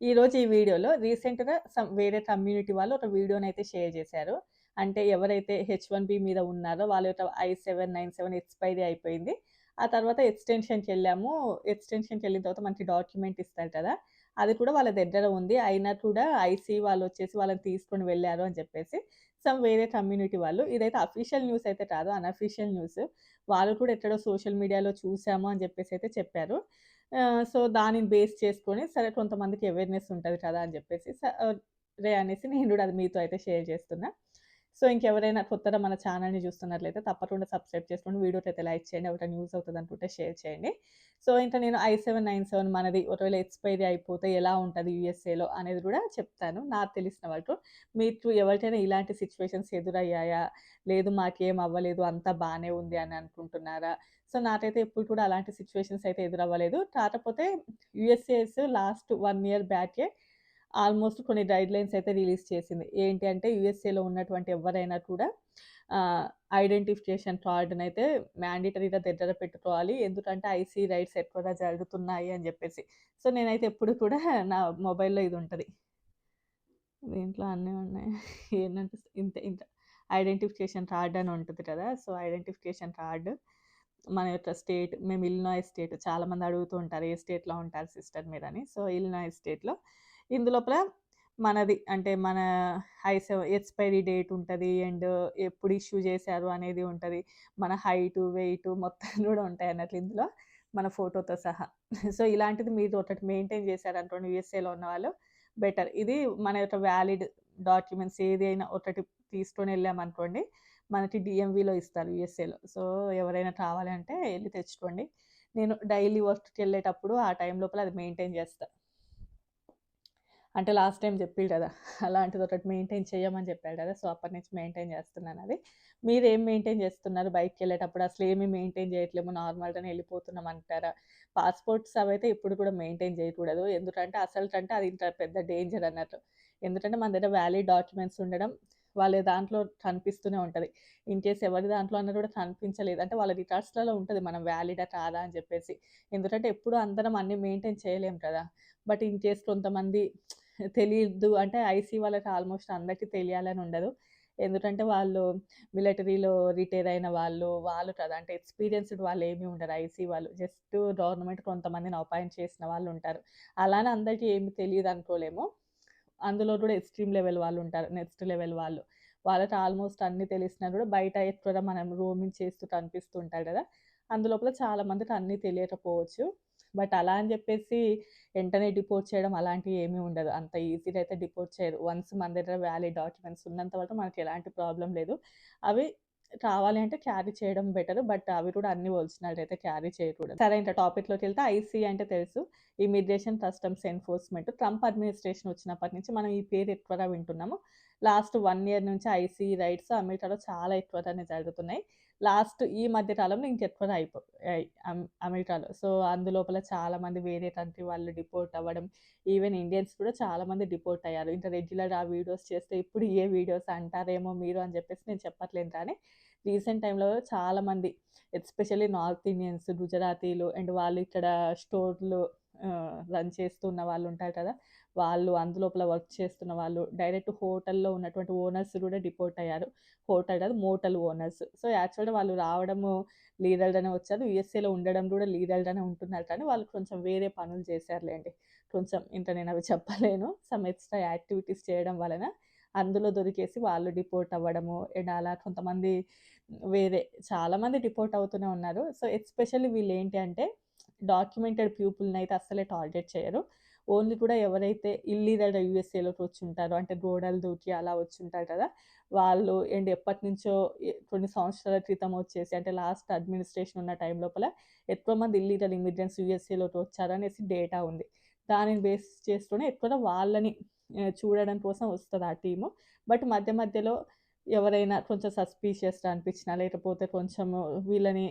ఈరోజు ఈ వీడియోలో రీసెంట్‌గా వేరే కమ్యూనిటీ వాళ్ళు ఒక వీడియోనైతే షేర్ చేశారు. అంటే ఎవరైతే హెచ్-1బీ మీద ఉన్నారో వాళ్ళ యొక్క I-797 ఎక్స్‌పైరీ అయిపోయింది. ఆ తర్వాత ఎక్స్‌టెన్షన్‌కెళ్ళాము. ఎక్స్‌టెన్షన్‌కెళ్ళిన తర్వాత మనకి డాక్యుమెంట్ ఇస్తారు కదా! అది కూడా వాళ్ళ దగ్గర ఉంది. అయినా కూడా ఐసీ వాళ్ళొచ్చేసి వాళ్ళని తీసుకొని వెళ్లారు అని చెప్పేసి వేరే కమ్యూనిటీ వాళ్ళు. ఇదైతే అఫీషియల్ న్యూస్ అయితే కాదు. Unofficial news. వాళ్ళు కూడా ఎక్కడో సోషల్ మీడియాలో చూసాము అని చెప్పేసి అయితే చెప్పారు. సో, దానిని బేస్ చేసుకొని సరే కొంతమందికి అవేర్‌నెస్ ఉంటది కదా! అని జెప్పేసి రే అనేసి నేను గూడా అది మీతో అయితే షేర్ చేస్తున్నా. సో, ఇంకెవరైనా కొత్తగా మన ఛానెల్‌ని చూస్తున్నట్లయితే తప్పకుండా సబ్స్క్రైబ్ చేసుకోండి. వీడియోకైతే లైక్ చేయండి. ఎవరికైనా యూజ్ అవుతదనుకుంటే షేర్ చేయండి. సో, ఇంకా నేను I-797 మనది ఒకవేళ ఎక్స్‌పైరీ అయిపోతే ఎలా ఉంటది యూఎస్ఏలో అనేది గూడా చెప్తాను. నాకు తెలిసిన వరకు. మీకు ఎవరికైనా ఇలాంటి సిట్యుయేషన్స్ ఎదురయ్యాయా? లేదు మాకేం అవ్వలేదు అంతా బానే ఉంది అని అనుకుంటున్నారా? సో, నాకైతే ఎప్పుడు కూడా అలాంటి సిట్యుయేషన్స్ అయితే ఎదురవ్వలేదు. కాకపోతే యూఎస్ఏఎస్ లాస్ట్ 1 ఇయర్ బ్యాకే ఆల్‌మోస్ట్ కొన్ని గైడ్‌లైన్స్ అయితే రిలీజ్ చేసింది. ఏంటి అంటే యూఎస్ఏలో ఉన్నటువంటి ఎవ్వరైనా కూడా ఆహ్, ఐడెంటిఫికేషన్ కార్డ్‌నైతే మ్యాండేటరీగా దగ్గర పెట్టుకోవాలి. ఎందుకంటే ఐసీ రైడ్స్ ఎక్కువగా జరుగుతున్నాయి అని జెప్పేసి. సో, నేనైతే ఎప్పుడు కూడా నా మొబైల్‌లో ఇది ఉంటది. దీంట్లో అన్నీ ఉన్నాయి. ఏంటంటే ఇంత ఐడెంటిఫికేషన్ కార్డ్ అని ఉంటది కదా! సో, ఐడెంటిఫికేషన్ కార్డ్ మన యొక్క స్టేట్ మేము ఇలినాయ్ స్టేట్ చాలామంది అడుగుతూ ఉంటారు. ఏ స్టేట్‌లో ఉంటారు సిస్టర్ మీరని. సో, ఇలినాయ్ స్టేట్‌లో ఇందులోపల మనది అంటే మన ఎక్స్‌పైరీ డేట్ ఉంటది. అండ్ ఎప్పుడు ఇష్యూ చేశారు అనేది ఉంటది. మన హైటు, వెయిటు మొత్తం కూడా ఉంటాయన్నట్లు ఇందులో మన ఫోటోతో సహా. సో, ఇలాంటిది మీరు ఒకటి మెయింటైన్ చేశారనుకోండి యూఎస్ఏలో ఉన్నవాళ్ళు బెటర్. ఇది మన యొక్క వ్యాలిడ్ డాక్యుమెంట్స్ ఏదైనా ఒకటి తీసుకొనెళ్ళామనుకోండి, మనకి డీఎంవీలో ఇస్తారు యూఎస్ఏలో. సో, ఎవరైనా కావాలి అంటే ఎళ్లి తెచ్చుకోండి. నేను డైలీ వర్క్‌కెళ్ళేటప్పుడు ఆ టైం లోపల అది మెయింటైన్ చేస్తా. అంటే లాస్ట్ టైమ్ చెప్పిర్రు కదా! అలాంటిదొకటి మెయింటైన్ చెయ్యమని చెప్పారు కదా! సో, అప్పటినుంచి మెయింటైన్ చేస్తున్నానది. మీరేం మెయింటైన్ చేస్తున్నారు బయటికెళ్ళేటప్పుడు? అసలేమి మెయింటైన్ చేయట్లేము నార్మల్‌గానే ఎళ్ళిపోతున్నాం అంటారా? పాస్‌పోర్ట్స్ అవైతే ఎప్పుడు కూడా మెయింటైన్ చేయకూడదు. ఎందుకంటే అసలుకంటే అది ఇంకా పెద్ద డేంజర్ అన్నట్టు. ఎందుకంటే మన దగ్గర వ్యాలిడ్ డాక్యుమెంట్స్ ఉండడం వాళ్ళ దాంట్లో కనిపిస్తూనే ఉంటది. ఇన్‌కేస్ ఎవరి దాంట్లో అన్నా కూడా కనిపించలేదు అంటే వాళ్ళ రికార్డ్స్‌లలో ఉంటది మనం వ్యాలిడా కాదా అని చెప్పేసి. ఎందుకంటే ఎప్పుడు అందరం అన్నీ మెయింటైన్ చేయలేం కదా! బట్ ఇన్‌కేస్ కొంతమంది తెలీదు అంటే ఐసీ వాళ్ళకి ఆల్‌మోస్ట్ అందరికి తెలియాలని ఉండదు. ఎందుకంటే వాళ్ళు మిలిటరీలో రిటైర్ అయిన వాళ్ళు కదా! అంటే ఎక్స్‌పీరియన్స్‌డ్ వాళ్ళేమి ఉండరు ఐసీ వాళ్ళు. జస్ట్ గవర్నమెంట్ కొంతమందిని అపాయింట్ చేసిన వాళ్ళుంటారు. అలానే అందరికీ ఏమి తెలీదనుకోలేము. అందులో కూడా ఎక్స్‌ట్రీమ్ లెవెల్ వాళ్ళుంటారు. నెక్స్ట్ లెవెల్ వాళ్ళు. వాళ్ళకి ఆల్‌మోస్ట్ అన్నీ తెలిసినా కూడా బయట ఎక్కువగా మనం రోమింగ్ చేస్తూ కనిపిస్తూ ఉంటారు కదా! అందులోపల చాలా మందికి అన్నీ తెలియకపోవచ్చు. బట్ అలా అని చెప్పేసి వెంటనే డిపోర్ట్ చేయడం అలాంటివి ఏమీ ఉండదు. అంత ఈజీగా అయితే డిపోర్ట్ చేయరు. వన్స్ మన దగ్గర వ్యాలిడ్ డాక్యుమెంట్స్ ఉన్నంత వరకు మనకి ఎలాంటి ప్రాబ్లమ్ లేదు. అవి కావాలి అంటే క్యారీ చేయడం బెటర్. బట్ అవి కూడా అన్ని ఒరిజినల్ అయితే క్యారీ చేయకూడదు. సరే ఇంకా టాపిక్‌లోకెళ్తే ఐసీ అంటే తెలుసు. Immigration customs enforcement. Trump administration వచ్చినప్పటి నుంచి మనం ఈ పేరు ఎక్కువగా వింటున్నాము. లాస్ట్ 1 ఇయర్ నుంచి ఐసీ రైడ్స్ అమెరికాలో చాలా ఎక్కువగానే జరుగుతున్నాయి. లాస్ట్ ఈ మధ్య కాలంలో ఇంకెక్కువగా అయి అమెరికాలో. సో, అందులోపల చాలామంది వేరే కంట్రీ వాళ్ళు డిపోర్ట్ అవ్వడం, ఈవెన్ ఇండియన్స్ కూడా చాలామంది డిపోర్ట్ అయ్యారు. ఇంకా రెగ్యులర్‌గా ఆ వీడియోస్ చేస్తే ఇప్పుడు ఏ వీడియోస్ అంటారేమో మీరు అని చెప్పేసి నేను చెప్పట్లేను కానీ, రీసెంట్ టైమ్‌లో చాలామంది ఎస్పెషల్లీ నార్త్ ఇండియన్స్, గుజరాతీలు అండ్ వాళ్ళు ఇక్కడ స్టోర్‌లు రన్ చేస్తున్న వాళ్ళుంటారు కదా! వాళ్ళు అందులోపల వర్క్ చేస్తున్న వాళ్ళు, డైరెక్ట్ హోటల్‌లో ఉన్నటువంటి ఓనర్స్ కూడా డిపోర్ట్ అయ్యారు. హోటల్ కాదు మోటల్ ఓనర్స్. సో, యాక్చువల్‌గా వాళ్ళు రావడము లీగల్‌గానే వచ్చారు. యూఎస్ఏలో ఉండడం కూడా లీగల్‌గానే ఉంటున్నారు కానీ, వాళ్ళు కొంచెం వేరే పనులు చేశారులెండి. కొంచెం ఇంక నేనవి చెప్పలేను. సమ్ ఎక్స్‌ట్రా యాక్టివిటీస్ చేయడం వలన అందులో దొరికేసి వాళ్ళు డిపోర్ట్ అవ్వడము అండ్ అలా కొంతమంది వేరే చాలామంది డిపోర్ట్ అవుతూనే ఉన్నారు. సో, ఎస్పెషల్లీ వీళ్ళేంటి అంటే డాక్యుమెంటెడ్ పీపుల్‌నైతే అస్సలే టార్గెట్ చేయరు. ఓన్లీ కూడా ఎవరైతే ఇల్లీగల్‌గా యూఎస్ఏలోకి వచ్చుంటారో అంటే గోడలు దూకి అలా వచ్చుంటారు కదా! వాళ్ళు అండ్ ఎప్పటినుంచో కొన్ని సంవత్సరాల క్రితం వచ్చేసి అంటే లాస్ట్ అడ్మినిస్ట్రేషన్ ఉన్న టైం లోపల ఎక్కువ మంది ఇల్లీగల్ ఇమిగ్రెంట్స్ యూఎస్ఏలోకి వచ్చారనేసి డేటా ఉంది. దానిని బేస్ చేసుకొని ఎక్కువగా వాళ్ళని చూడడం కోసం వస్తది ఆ టీము. బట్ మధ్య మధ్యలో ఎవరైనా కొంచెం సస్పీషియస్‌గా అనిపించినా లేకపోతే కొంచెము వీళ్ళని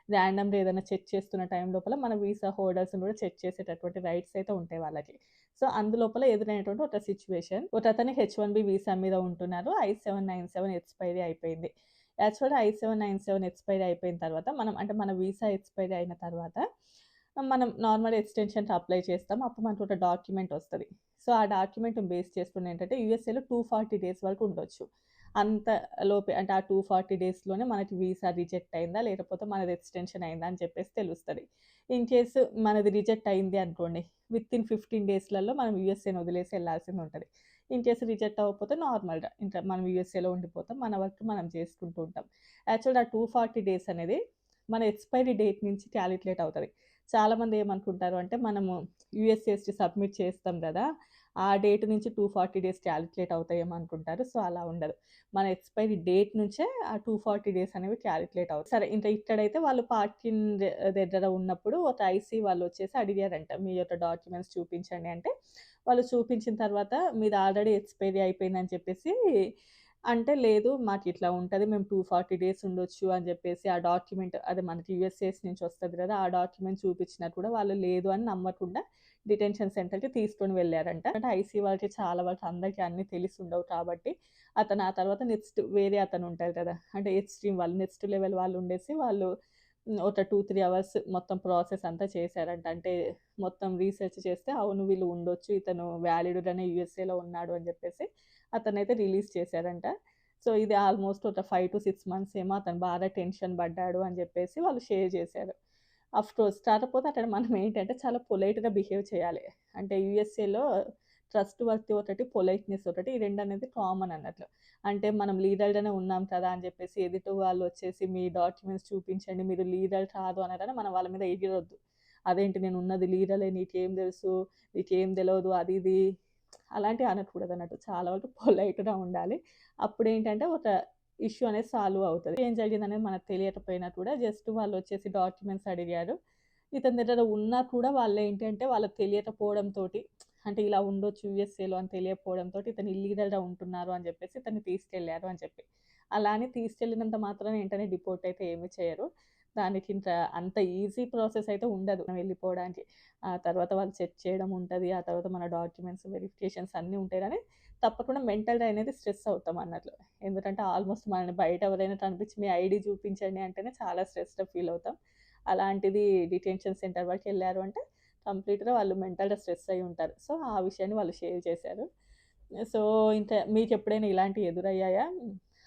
ర్యాండమ్‌గా ఏదైనా చెక్ చేస్తున్న టైం లోపల మన వీసా హోల్డర్స్‌ని కూడా చెక్ చేసేటటువంటి రైట్స్ అయితే ఉంటాయి వాళ్ళకి. సో, అందులోపల ఎదురైనటువంటి ఒక సిట్యుయేషన్. ఒకతను హెచ్-1బీ వీసా మీద ఉంటున్నారు. I-797 ఎక్స్‌పైరీ అయిపోయింది. యాక్చువల్‌గా I-797 ఎక్స్‌పైరీ అయిపోయిన తర్వాత మనం అంటే మన వీసా ఎక్స్‌పైరీ అయిన తర్వాత మనం నార్మల్ ఎక్స్‌టెన్షన్‌కి అప్లై చేస్తాం. అప్పుడు మనకు ఒక డాక్యుమెంట్ వస్తది. సో, ఆ డాక్యుమెంట్‌ని బేస్ చేసుకొని ఏంటంటే యూఎస్ఏలో 240 డేస్ వరకు ఉండొచ్చు. అంత లోపే అంటే ఆ 240 డేస్‌లోనే మనకి వీసా రిజెక్ట్ అయిందా? లేకపోతే మనది ఎక్స్‌టెన్షన్ అయిందా? అని చెప్పేసి తెలుస్తది. ఇన్ కేస్ మనది రిజెక్ట్ అయింది అనుకోండి. వితిన్ 15 డేస్‌లలో మనం యూఎస్ఏని వదిలేసి ఎళ్ళాల్సింది ఉంటది. ఇన్ కేస్ రిజెక్ట్ అవ్వకపోతే నార్మల్‌గా ఇంకా మనం యూఎస్ఏలో ఉండిపోతాం. మన వర్క్ మనం చేసుకుంటూ ఉంటాం. యాక్చువల్‌గా ఆ 240 డేస్ అనేది మన ఎక్స్‌పైరీ డేట్ నుంచి కాలిక్యులేట్ అవుతది. చాలామంది ఏమనుకుంటారు అంటే మనము యూఎస్‌సిఎస్‌టి సబ్మిట్ చేస్తాం గదా! ఆ డేట్ నుంచి 240 డేస్ కాలిక్యులేట్ అవుతాయేమో అనుకుంటారు. సో, అలా ఉండదు. మన ఎక్స్‌పైరీ డేట్ నుంచే ఆ 240 డేస్ అనేవి కాలిక్యులేట్ అవుతాయి. సరే ఇంకా ఇక్కడైతే వాళ్ళు పార్కింగ్ దగ్గర ఉన్నప్పుడు ఒక ఐసీ వాళ్ళొచ్చేసి అడిగారంట. మీ యొక్క డాక్యుమెంట్స్ చూపించండి అంటే, వాళ్ళు చూపించిన తర్వాత మీది ఆల్రెడీ ఎక్స్‌పైరీ అయిపోయిందని చెప్పేసి అంటే, లేదు మాకిట్లా ఉంటది. మేము 240 డేస్ ఉండొచ్చు అని జెప్పేసి ఆ డాక్యుమెంట్ అదే మనకి యూఎస్‌సిఎస్ నుంచి వస్తది గదా! ఆ డాక్యుమెంట్ చూపించినా కూడా వాళ్ళు లేదు అని నమ్మకుండా డిటెన్షన్ సెంటర్‌కి తీసుకొని వెళ్లారంట. అంటే ఐసీ వాళ్ళకి చాలా వరకు అందరికి అన్నీ తెలిసుండవు కాబట్టి, అతను ఆ తర్వాత నెక్స్ట్ వేరే అతను ఉంటారు కదా! అంటే ఎక్స్‌ట్రీమ్ వాళ్ళు నెక్స్ట్ లెవెల్ వాళ్ళు ఉండేసి వాళ్ళు ఒక 2, 3 అవర్స్ మొత్తం ప్రాసెస్ అంతా చేశారంట. అంటే మొత్తం రీసెర్చ్ చేస్తే అవును వీళ్ళు ఉండొచ్చు. ఇతను వ్యాలిడ్‌గానే యూఎస్ఏలో ఉన్నాడు అని జెప్పేసి అతనైతే రిలీజ్ చేశారంట. సో, ఇది ఆల్‌మోస్ట్ ఒక 5-6 మంత్స్ ఏమో అతను బాగా టెన్షన్ పడ్డాడు అని జెప్పేసి వాళ్ళు షేర్ జేశారు. ఆఫ్‌కోర్స్ కాకపోతే అక్కడ మనం ఏంటంటే చాలా పొలైట్‌గా బిహేవ్ చేయాలి. అంటే యూఎస్ఏలో ట్రస్ట్ వర్తీ ఒకటి, పొలైట్‌నెస్ ఒకటి ఈ 2 అనేది కామన్ అన్నట్లు. అంటే మనం లీగల్‌గానే ఉన్నాం కదా! అని జెప్పేసి ఎదుటి వాళ్ళొచ్చేసి మీ డాక్యుమెంట్స్ చూపించండి. మీరు లీగల్ కాదు అనగానే మనం వాళ్ళ మీద ఎగిరొద్దు. అదేంటి నేనున్నది లీగలే నీకేం తెలుసు? నీకేం తెలవదు అది ఇది అలాంటివి అనకూడదన్నట్టు. చాలా వరకు పొలైట్‌గా ఉండాలి. అప్పుడేంటంటే ఒక ఇష్యూ అనేది సాల్వ్ అవుతది. ఏం జరిగిందనేది మనకు తెలియకపోయినా కూడా జస్ట్ వాళ్ళొచ్చేసి డాక్యుమెంట్స్ అడిగారు. ఇతని దగ్గర ఉన్నా కూడా వాళ్ళేంటంటే వాళ్ళకి తెలియకపోవడంతోటి అంటే ఇలా ఉండొచ్చు యూఎస్ఏలో అని తెలియకపోవడంతోటి ఇతను ఇల్లీగల్‌గా ఉంటున్నారు అని జెప్పేసి ఇతన్ని తీసుకెళ్లారు అని చెప్పి. అలా అని తీసుకెళ్ళినంత మాత్రాన వెంటనే డిపోర్ట్ అయితే ఏమి చేయరు. దానికింత అంత ఈజీ ప్రాసెస్ అయితే ఉండదు వెళ్ళిపోవడానికి. ఆ తర్వాత వాళ్ళు చెక్ చేయడం ఉంటది. ఆ తర్వాత మన డాక్యుమెంట్స్ వెరిఫికేషన్స్ అన్నీ ఉంటాయి గానీ, తప్పకుండా మెంటల్‌గా అనేది స్ట్రెస్ అవుతాం అన్నట్లు. ఎందుకంటే ఆల్‌మోస్ట్ మనల్ని బయట ఎవరైనా కనిపించి మీ ఐడీ చూపించండి అంటేనే చాలా స్ట్రెస్‌గా ఫీల్ అవుతాం. అలాంటిది డిటెన్షన్ సెంటర్ వరకెళ్లారు అంటే కంప్లీట్‌గా వాళ్ళు మెంటల్‌గా స్ట్రెస్ అయ్యి ఉంటారు. సో, ఆ విషయాన్ని వాళ్ళు షేర్ చేశారు. సో, ఇంకా మీకెప్పుడైనా ఇలాంటివి ఎదురయ్యాయా?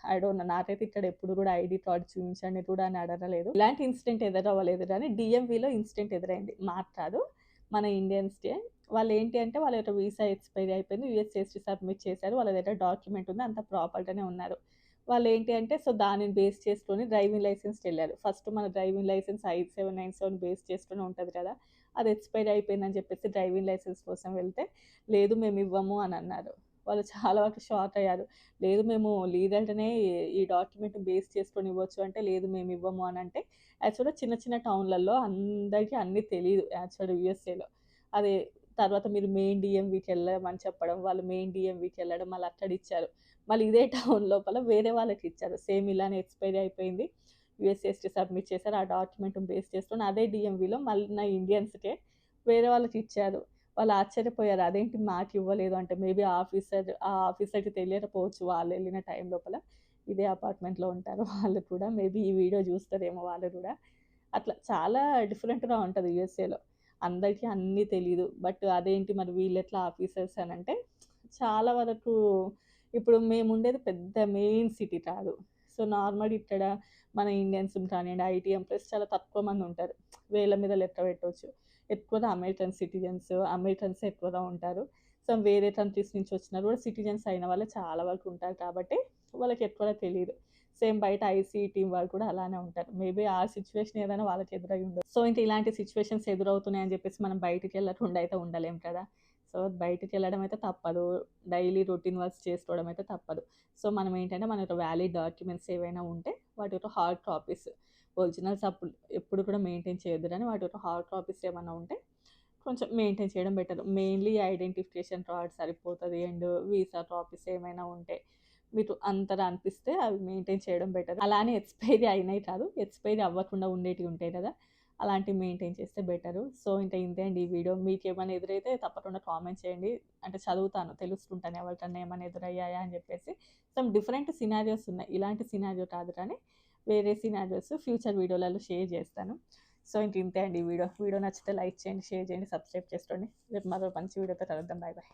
I don't know. నాకైతే ఇక్కడ ఎప్పుడు గూడా ఐడీ కార్డ్ చూయించండి కూడా అని అడగలేదు. ఇలాంటి ఇన్సిడెంట్ ఎదురవ్వలేదు గానీ, డీఎంవీలో ఇన్సిడెంట్ ఎదురైంది. మాకు కాదు, మన ఇండియన్స్‌కే. వాళ్ళేంటి అంటే వాళ్ళ యొక్క వీసా ఎక్స్‌పైరీ అయిపోయింది. యూఎస్‌సిఎస్‌కి సబ్మిట్ చేశారు. వాళ్ళ దగ్గర డాక్యుమెంట్ ఉంది. అంతా ప్రాపర్‌గానే ఉన్నారు. వాళ్ళేంటి అంటే సో, దానిని బేస్ చేసుకొని డ్రైవింగ్ లైసెన్స్‌కెళ్లారు. ఫస్ట్ మన డ్రైవింగ్ లైసెన్స్ 5797 బేస్ చేసుకొని ఉంటది కదా! అది ఎక్స్‌పైరీ అయిపోయిందని చెప్పేసి డ్రైవింగ్ లైసెన్స్ కోసం వెళ్తే, లేదు మేమివ్వము అనన్నారు. వాళ్ళు చాలా వరకు షాక్ అయ్యారు. లేదు మేము లీగల్‌గానే ఈ డాక్యుమెంట్ బేస్ చేసుకొని ఇవ్వచ్చు అంటే, లేదు మేమివ్వము అనంటే, యాక్చువల్‌గా చిన్న చిన్న టౌన్‌లలో అందరికీ అన్నీ తెలీదు యాక్చువల్‌గా యూఎస్ఏలో. అదే తర్వాత మీరు మెయిన్ డీఎంవీకెళ్ళమని చెప్పడం, వాళ్ళు మెయిన్ డీఎంవీకెళ్ళడం మళ్ళీ అక్కడిచ్చారు. మళ్ళీ ఇదే టౌన్ లోపల వేరే వాళ్ళకిచ్చారు. సేమ్ ఇలానే ఎక్స్‌పైరీ అయిపోయింది. యూఎస్‌సిఎస్‌కి సబ్మిట్ చేశారు. ఆ డాక్యుమెంట్‌ని బేస్ చేసుకొని అదే డీఎంవీలో మళ్ళీ నా ఇండియన్స్‌కే వేరే వాళ్ళకిచ్చారు. వాళ్ళు ఆశ్చర్యపోయారు. అదేంటి మాకివ్వలేదు అంటే, మేబీ ఆ ఆఫీసర్‌కి తెలియకపోవచ్చు వాళ్ళెళ్ళిన టైం లోపల. ఇదే అపార్ట్‌మెంట్‌లో ఉంటారు వాళ్ళు కూడా. మేబీ ఈ వీడియో జూస్తారేమో వాళ్ళు గూడా. అట్లా చాలా డిఫరెంట్‌గా ఉంటది యూఎస్ఏలో. అందరికీ అన్నీ తెలీదు. బట్ అదేంటి మరి వీళ్ళెట్లా ఆఫీసర్స్ అనంటే, చాలా వరకు ఇప్పుడు మేముండేది పెద్ద మెయిన్ సిటీ కాదు. సో, నార్మల్‌గా ఇక్కడ మన ఇండియన్స్ కానియండి, ఐటీ ఎంప్లాయీస్ చాలా తక్కువ మందుంటారు. వేళ్ళ మీద లెక్క పెట్టొచ్చు. ఎక్కువగా అమెరికన్ సిటిజన్స్, అమెరికన్సే ఎక్కువగా ఉంటారు. సో, వేరే కంట్రీస్ నుంచి వచ్చినా కూడా సిటిజన్స్ అయిన వాళ్ళే చాలా వరకు ఉంటారు కాబట్టి, వాళ్ళకి ఎక్కువగా తెలీదు. సేమ్ బయట ఐసీ టీమ్ వాళ్ళు కూడా అలానే ఉంటారు. మేబీ ఆ సిట్యుయేషన్ ఏదైనా వాళ్ళకి ఎదురై ఉండదు. సో, ఇంక ఇలాంటి సిట్యుయేషన్స్ ఎదురవుతున్నాయని చెప్పేసి మనం బయటికెళ్ళకుండా అయితే ఉండలేం కదా! సో, బయటికెళ్ళడం అయితే తప్పదు. డైలీ రొటీన్ వర్క్స్ చేసుకోవడం అయితే తప్పదు. సో, మనం ఏంటంటే మన యొక్క వ్యాలిడ్ డాక్యుమెంట్స్ ఏవైనా ఉంటే వాటి యొక్క హార్డ్ కాపీస్ ఒరిజినల్స్ అప్పుడు ఎప్పుడు కూడా మెయింటైన్ చేయొద్దు గానీ వాటి యొక్క హార్డ్ కాపీస్ ఏమన్నా ఉంటే కొంచెం మెయింటైన్ చేయడం బెటర్. మెయిన్‌లీ ఐడెంటిఫికేషన్ కార్డ్ సరిపోతది. అండ్ వీసా కాపీస్ ఏమైనా ఉంటే మీకు అంతగా అనిపిస్తే అవి మెయింటైన్ చేయడం బెటర్. అలానే ఎక్స్‌పైరీ అయినయి కాదు. ఎక్స్‌పైరీ అవ్వకుండా ఉండేటివి ఉంటాయి కదా! అలాంటివి మెయింటైన్ చేస్తే బెటరు. సో, ఇంకా ఇంతే అండి ఈ వీడియో. మీకేమైనా ఎదురైతే తప్పకుండా కామెంట్ చేయండి. అంటే చదువుతాను, తెలుసుకుంటాను ఎవరికన్నా ఏమైనా ఎదురయ్యాయా అని చెప్పేసి. సమ్ డిఫరెంట్ సినారియోస్ ఉన్నాయి. ఇలాంటి సినారియో కాదు కానీ వేరే సినారియోస్ ఫ్యూచర్ వీడియోలలో షేర్ చేస్తాను. సో ఇంక ఇంతే అండి ఈ వీడియో. వీడియో నచ్చితే లైక్ చేయండి, షేర్ చేయండి, సబ్స్క్రైబ్ చేసుకోండి. రేపు మరో మంచి వీడియోతో కలుద్దాం. Bye bye.